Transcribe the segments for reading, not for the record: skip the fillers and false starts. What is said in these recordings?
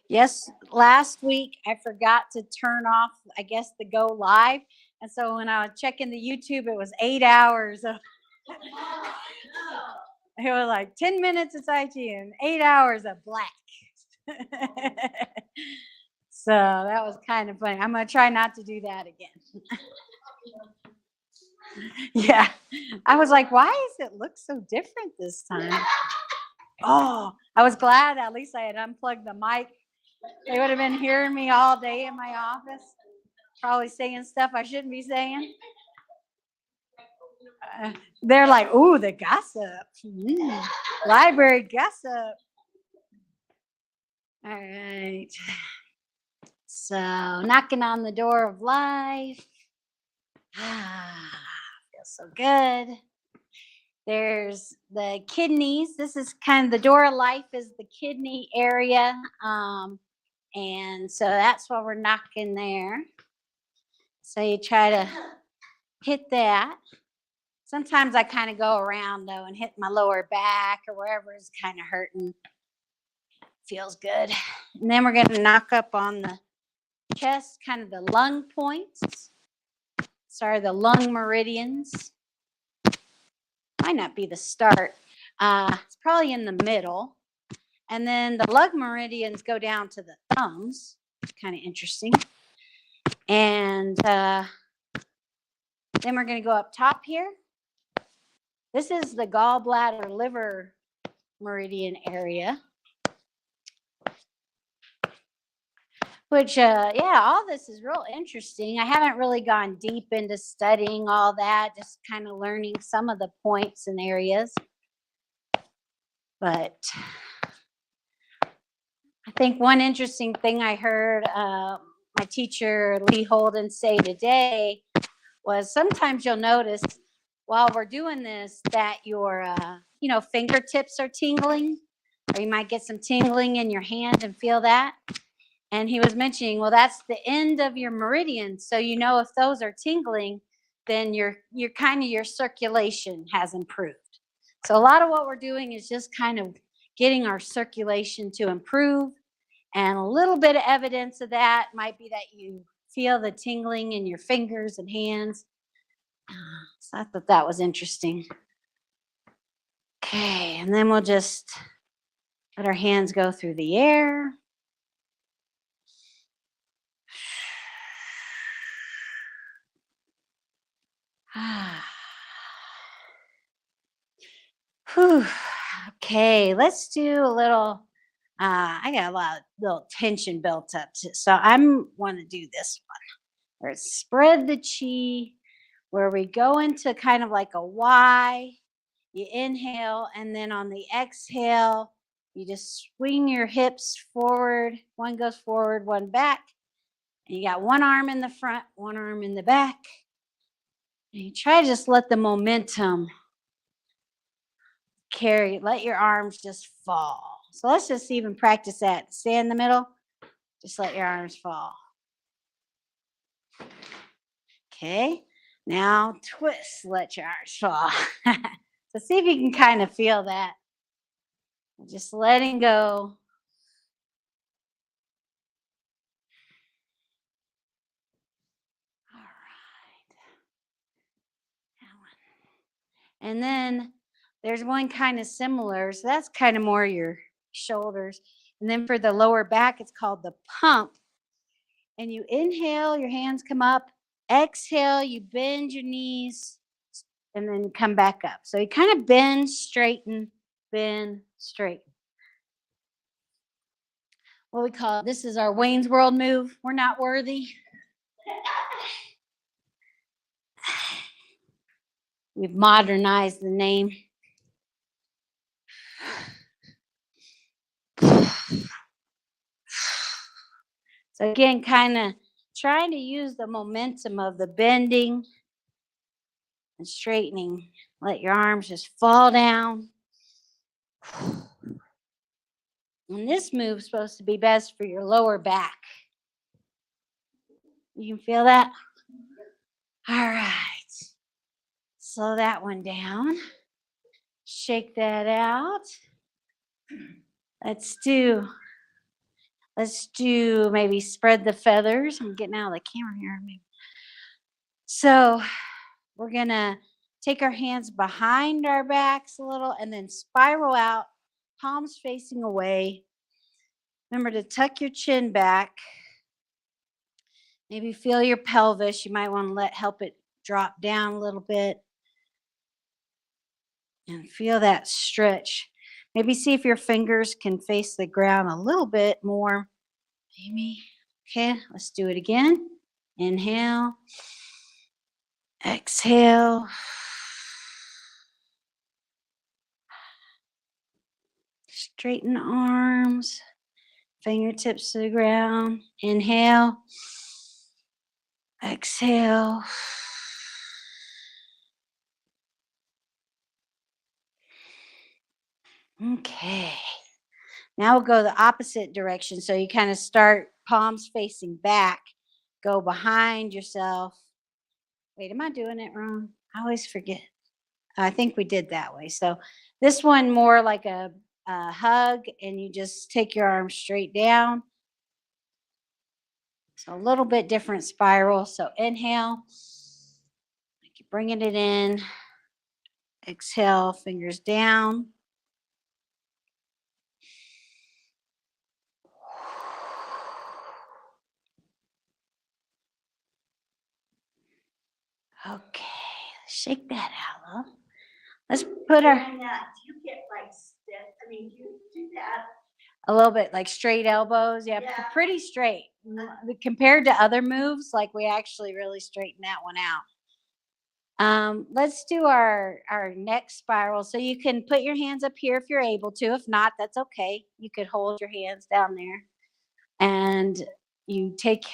Yes, last week I forgot to turn off, I guess, the go live. And so when I was checking the YouTube, it was 8 hours of, it was like 10 minutes of Tai Chi and 8 hours of black. So that was kind of funny. I'm going to try not to do that again. Yeah. I was like, why does it look so different this time? Oh, I was glad at least I had unplugged the mic. They would have been hearing me all day in my office, probably saying stuff I shouldn't be saying. They're like, ooh, the gossip. Library gossip. All right. So, knocking on the door of life. Feels so good. There's the kidneys. This is kind of the door of life is the kidney area. And so that's why we're knocking there. So you try to hit that. Sometimes I kind of go around though and hit my lower back or wherever is kind of hurting. Feels good. And then we're going to knock up on the chest, kind of the lung points. Sorry, the lung meridians. Might not be the start. It's probably in the middle. And then the lung meridians go down to the thumbs. Kind of interesting. And then we're going to go up top here. This is the gallbladder liver meridian area. Which, yeah, all this is real interesting. I haven't really gone deep into studying all that, just kind of learning some of the points and areas. But I think one interesting thing I heard my teacher, Lee Holden, say today was sometimes you'll notice while we're doing this that your, fingertips are tingling, or you might get some tingling in your hand and feel that. And he was mentioning, well, that's the end of your meridian. So, if those are tingling, then your circulation has improved. So a lot of what we're doing is just kind of getting our circulation to improve. And a little bit of evidence of that might be that you feel the tingling in your fingers and hands. So I thought that was interesting. Okay, and then we'll just let our hands go through the air. Whew. Okay, let's do a little. I got a lot of little tension built up, so I'm want to do this one. Where it's spread the chi, where we go into kind of like a Y. You inhale, and then on the exhale, you just swing your hips forward. One goes forward, one back. And you got one arm in the front, one arm in the back. And you try to just let the momentum carry, let your arms just fall. So let's just even practice that. Stay in the middle, just let your arms fall. Okay, now twist, let your arms fall. So see if you can kind of feel that. Just letting go. All right. And then there's one kind of similar. So that's kind of more your shoulders. And then for the lower back, it's called the pump. And you inhale, your hands come up. Exhale, you bend your knees and then come back up. So you kind of bend, straighten, bend, straighten. What we call it, this is our Wayne's World move. We're not worthy. We've modernized the name. So again, kind of trying to use the momentum of the bending and straightening. Let your arms just fall down. And this move is supposed to be best for your lower back. You can feel that? All right. Slow that one down. Shake that out. Let's do Let's do maybe spread the feathers. I'm getting out of the camera here. So we're going to take our hands behind our backs a little and then spiral out, palms facing away. Remember to tuck your chin back. Maybe feel your pelvis. You might want to help it drop down a little bit. And feel that stretch. Maybe see if your fingers can face the ground a little bit more. Amy. Okay, let's do it again. Inhale. Exhale. Straighten the arms. Fingertips to the ground. Inhale. Exhale. Okay. Now we'll go the opposite direction. So you kind of start palms facing back. Go behind yourself. Wait, am I doing it wrong? I always forget. I think we did that way. So this one more like a hug, and you just take your arms straight down. So a little bit different spiral. So inhale, keep bringing it in. Exhale, fingers down. Okay, shake that out, love. Let's put our. Do you get like stiff? I mean, you do that. A little bit like straight elbows. Yeah, pretty straight. Compared to other moves, like we actually really straighten that one out. Let's do our neck spiral. So you can put your hands up here if you're able to. If not, that's okay. You could hold your hands down there. And you take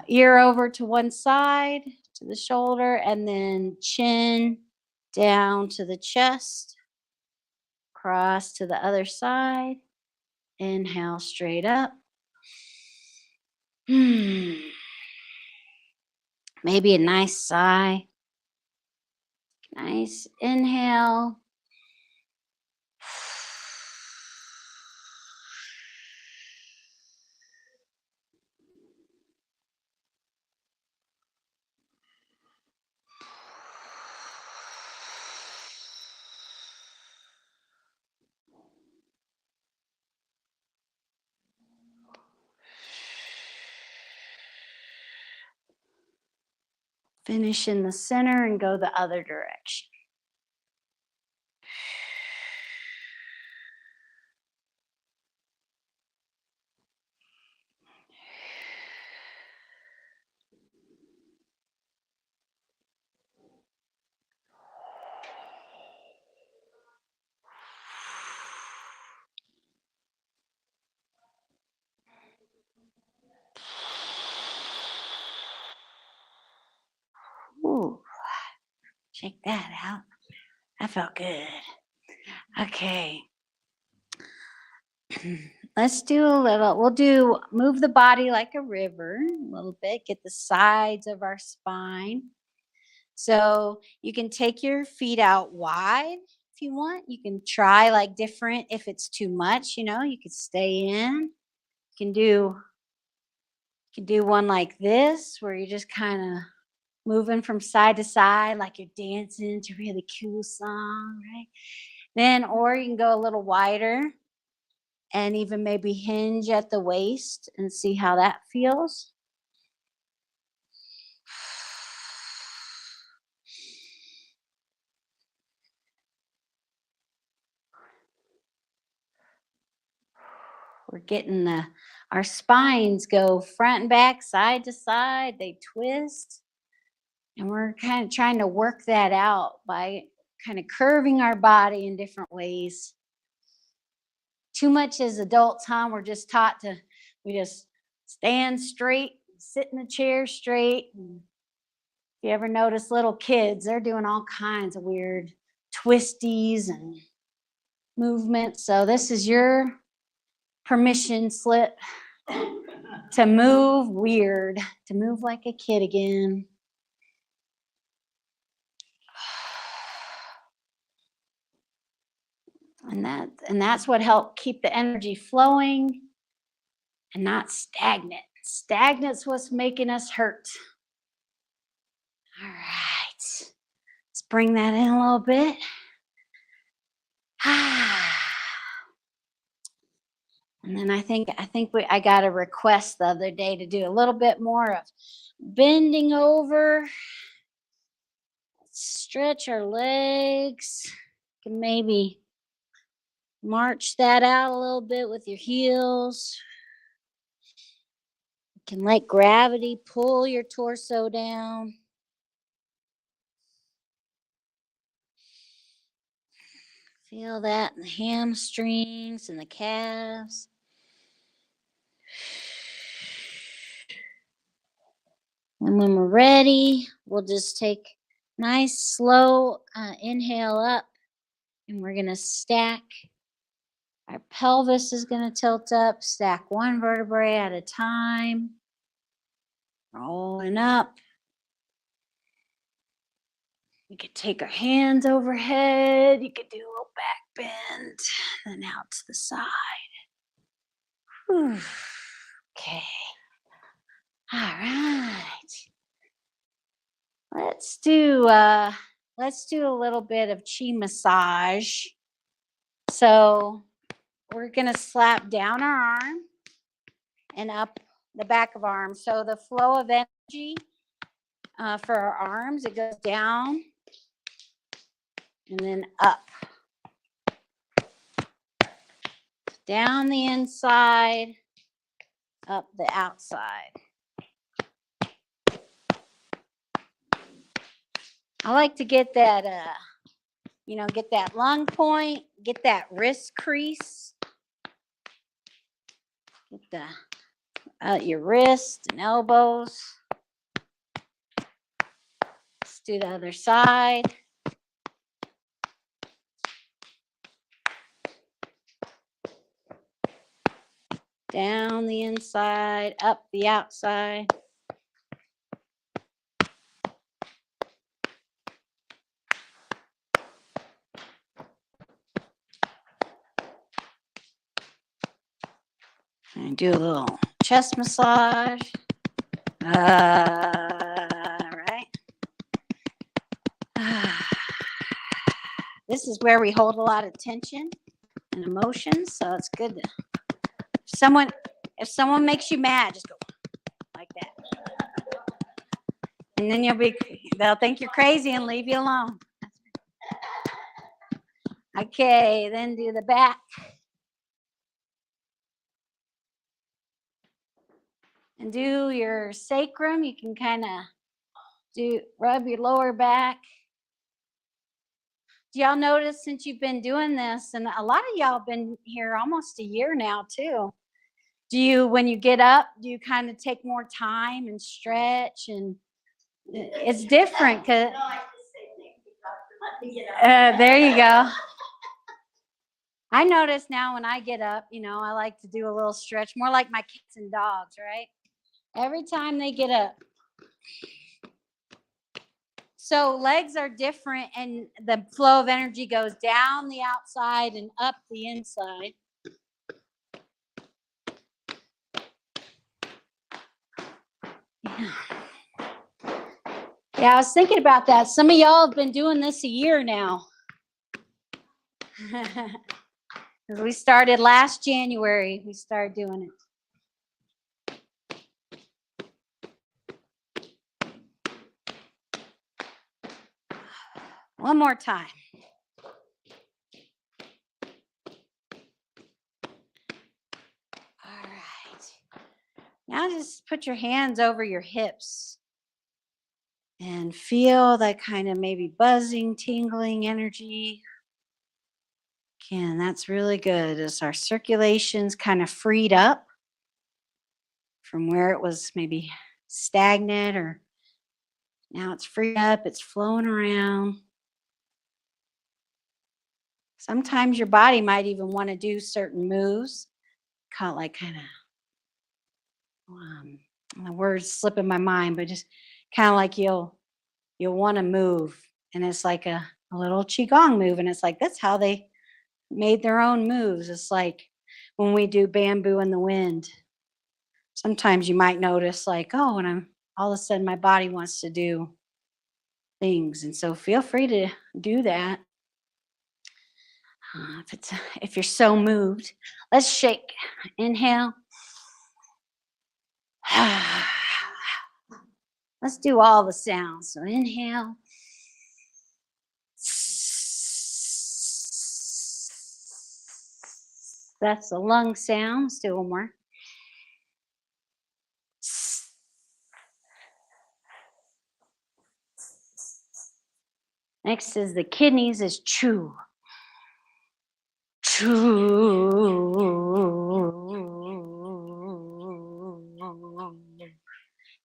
ear over to one side, to the shoulder, and then chin down to the chest. Cross to the other side. Inhale straight up. Maybe a nice sigh. Nice inhale. Finish in the center and go the other direction. Ooh, shake that out. That felt good. Okay. Let's do a little, move the body like a river a little bit, get the sides of our spine. So you can take your feet out wide if you want. You can try like different, if it's too much, you could stay in. You can do one like this where you're just kind of moving from side to side like you're dancing to a really cool song, right? Then, or you can go a little wider and even maybe hinge at the waist and see how that feels. We're getting our spines go front and back, side to side, they twist. And we're kind of trying to work that out by kind of curving our body in different ways. Too much as adults, huh? We're just taught we just stand straight, sit in the chair straight. And if you ever notice little kids, they're doing all kinds of weird twisties and movements. So this is your permission slip to move weird, to move like a kid again. And that's what helped keep the energy flowing and not stagnant. Stagnant's what's making us hurt. All right. Let's bring that in a little bit. And then I think I got a request the other day to do a little bit more of bending over. Stretch our legs. You can maybe march that out a little bit with your heels. You can let gravity pull your torso down. Feel that in the hamstrings and the calves. And when we're ready, we'll just take nice, slow inhale up, and we're going to stack. Our pelvis is going to tilt up, stack one vertebrae at a time. Rolling up. We could take our hands overhead. You could do a little back bend, then out to the side. Whew. Okay. All right. Let's do a little bit of chi massage. So we're gonna slap down our arm and up the back of our arm. So the flow of energy for our arms, it goes down and then up. Down the inside, up the outside. I like to get that, get that lung point, get that wrist crease. Get your wrist and elbows. Let's do the other side. Down the inside, up the outside. And do a little chest massage. All right. This is where we hold a lot of tension and emotions, so it's good to, if someone makes you mad, just go like that. And then they'll think you're crazy and leave you alone. Okay, then do the back. And do your sacrum. You can kind of rub your lower back. Do y'all notice since you've been doing this, and a lot of y'all have been here almost a year now too, when you get up, do you kind of take more time and stretch? And it's different because there you go. I notice now when I get up, I like to do a little stretch, more like my cats and dogs, right? Every time they get up. So legs are different, and the flow of energy goes down the outside and up the inside. Yeah, I was thinking about that. Some of y'all have been doing this a year now. We started last January. We started doing it. One more time. All right. Now just put your hands over your hips and feel that kind of maybe buzzing, tingling energy. Again, that's really good as our circulation's kind of freed up from where it was maybe stagnant, or now it's freed up, it's flowing around. Sometimes your body might even want to do certain moves, kind of, the words slip in my mind, but just kind of like you'll want to move, and it's like a little qigong move, and it's like that's how they made their own moves. It's like when we do bamboo in the wind, Sometimes you might notice like, oh, when I'm all of a sudden my body wants to do things. And so feel free to do that. If you're so moved, let's shake. Inhale. Let's do all the sounds. So inhale. That's the lung sound. Let's do one more. Next is the kidneys is chew.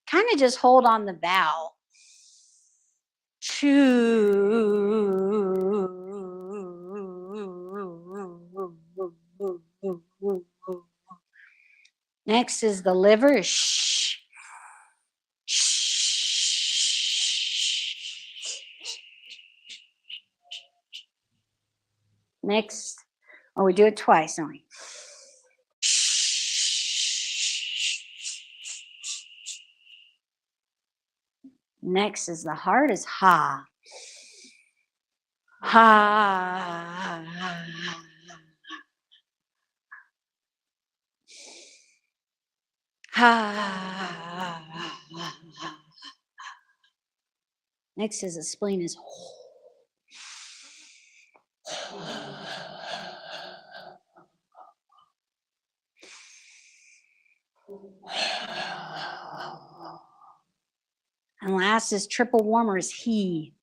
Kind of just hold on the vowel. Next is the liver. Shh. Next, we do it twice, don't we? Next is the heart is ha. Ha. Ha. Next is the spleen is and last is triple warmer is he.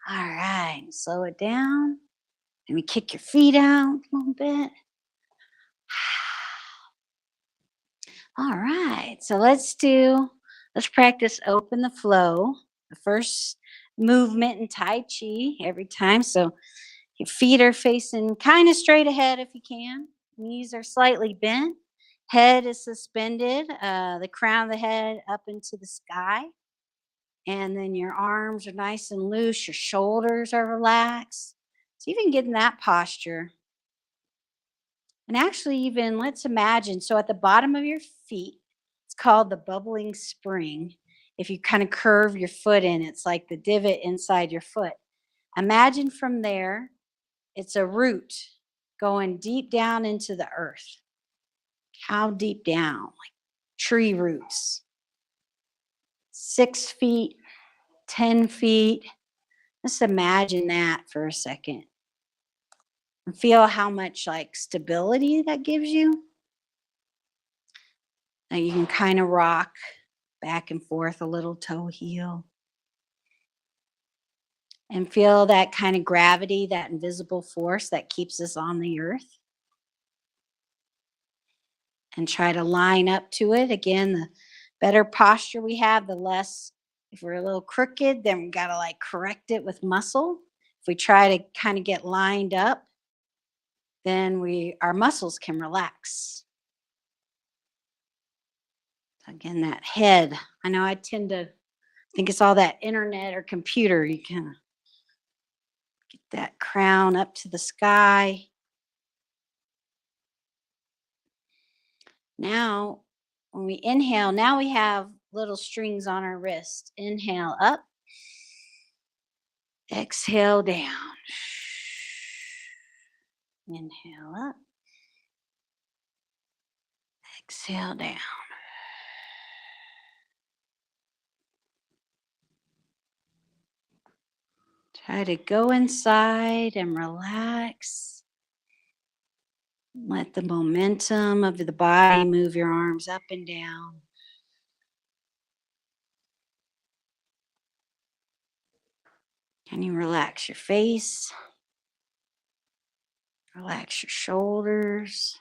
All right, slow it down. Let me kick your feet out a little bit. All right, so let's practice open the flow. The first movement in Tai Chi every time. So your feet are facing kind of straight ahead if you can. Knees are slightly bent. Head is suspended, the crown of the head up into the sky. And then your arms are nice and loose. Your shoulders are relaxed. So even get in that posture. And actually, even let's imagine, so at the bottom of your feet, it's called the bubbling spring. If you kind of curve your foot in, it's like the divot inside your foot. Imagine from there, it's a root going deep down into the earth. How deep down? Like tree roots. 6 feet, 10 feet. Just imagine that for a second. And feel how much like stability that gives you. Now you can kind of rock back and forth a little, toe heel. And feel that kind of gravity, that invisible force that keeps us on the earth. And try to line up to it. Again, the better posture we have, the less, if we're a little crooked, then we got to like correct it with muscle. If we try to kind of get lined up, then our muscles can relax. Again, that head. I know I tend to think it's all that internet or computer. You kind of get that crown up to the sky. Now, when we inhale, now we have little strings on our wrist. Inhale up. Exhale down. Inhale up. Exhale down. Try to go inside and relax. Let the momentum of the body move your arms up and down. Can you relax your face? Relax your shoulders.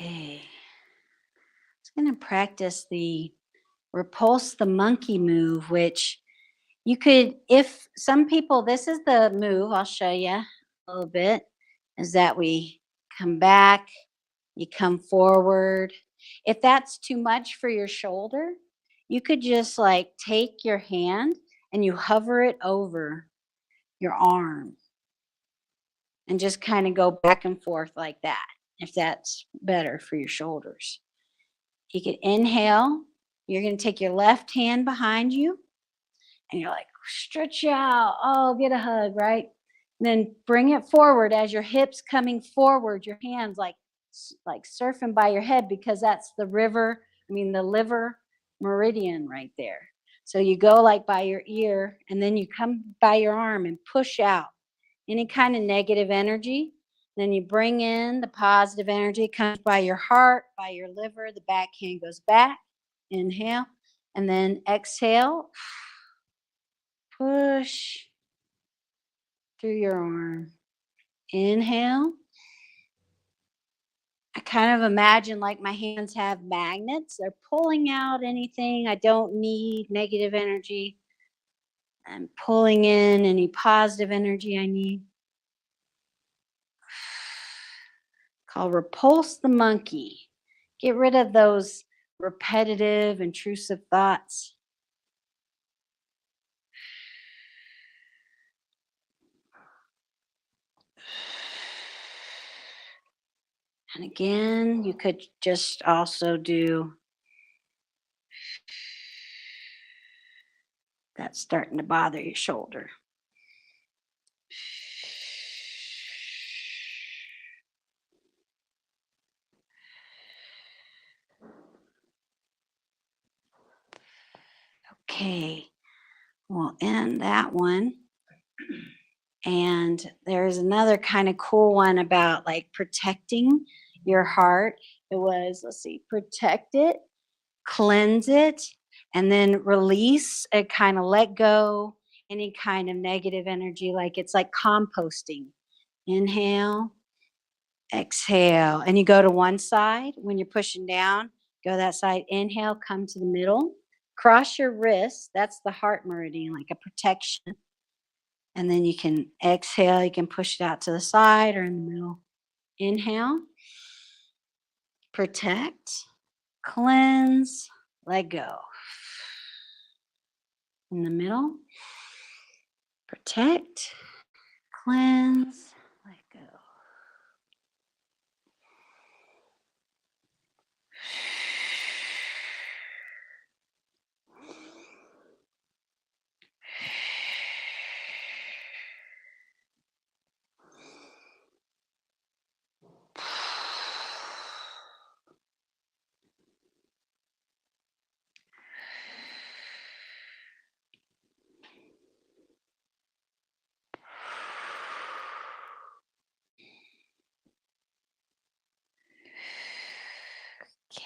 Okay. I'm going to practice the repulse the monkey move, which you could, if some people, this is the move, I'll show you a little bit, is that we come back, you come forward. If that's too much for your shoulder, you could just like take your hand and you hover it over your arm and just kind of go back and forth like that, if that's better for your shoulders. You can inhale. You're going to take your left hand behind you and you're like, stretch out. Oh, get a hug, right? And then bring it forward as your hips coming forward, your hands like surfing by your head, because that's the liver meridian right there. So you go like by your ear and then you come by your arm and push out any kind of negative energy. Then you bring in the positive energy, comes by your heart, by your liver, the back hand goes back. Inhale, and then exhale. Push through your arm. Inhale. I kind of imagine like my hands have magnets. They're pulling out anything I don't need, negative energy. I'm pulling in any positive energy I need. Called repulse the monkey. Get rid of those repetitive, intrusive thoughts. And again, you could just also do that's starting to bother your shoulder. Okay, we'll end that one. And there's another kind of cool one about like protecting your heart. It was, let's see, protect it, cleanse it, and then release and kind of let go any kind of negative energy. Like it's like composting. Inhale, exhale. And you go to one side when you're pushing down, go that side. Inhale, come to the middle. Cross your wrists. That's the heart meridian, like a protection. And then you can exhale, you can push it out to the side or in the middle. Inhale, protect, cleanse, let go. In the middle, protect, cleanse, let go.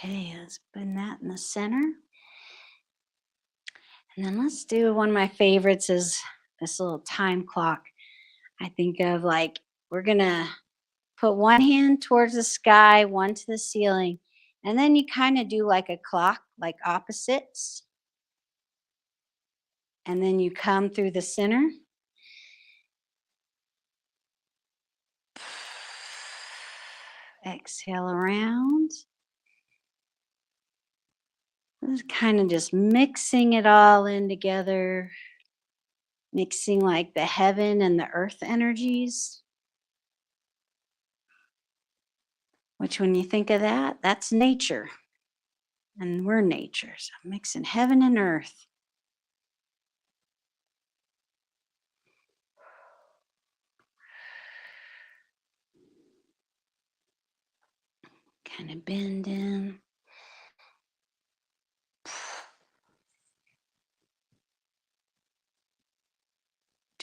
Okay, let's put that in the center. And then let's do one of my favorites is this little time clock. I think of like, we're going to put one hand towards the sky, one to the ceiling. And then you kind of do like a clock, like opposites. And then you come through the center. Exhale around. Kind of just mixing it all in together. Mixing like the heaven and the earth energies. Which when you think of that, that's nature. And we're nature. So mixing heaven and earth. Kind of bend in.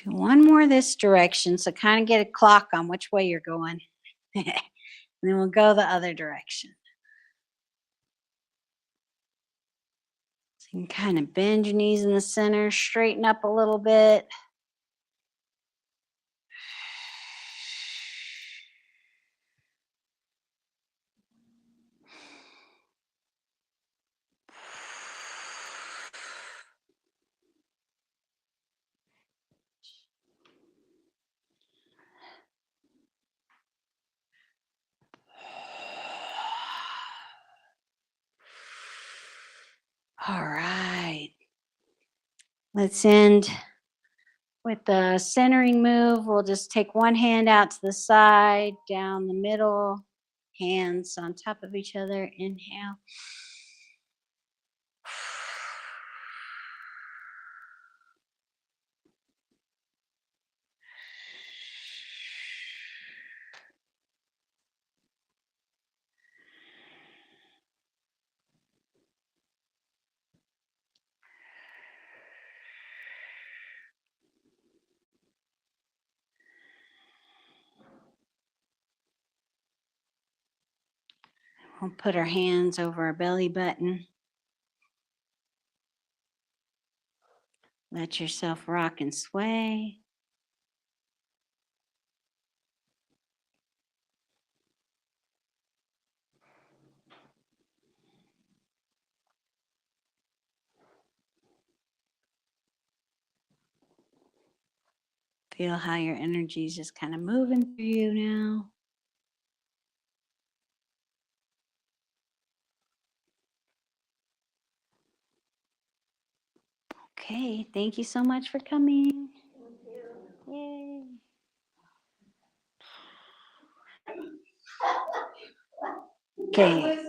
Do one more this direction. So kind of get a clock on which way you're going. And then we'll go the other direction. So you can kind of bend your knees in the center, straighten up a little bit. All right. Let's end with the centering move. We'll just take one hand out to the side, down the middle, hands on top of each other. Inhale. We'll put our hands over our belly button. Let yourself rock and sway. Feel how your energy is just kind of moving through you now. Okay, thank you so much for coming. Yay. Okay.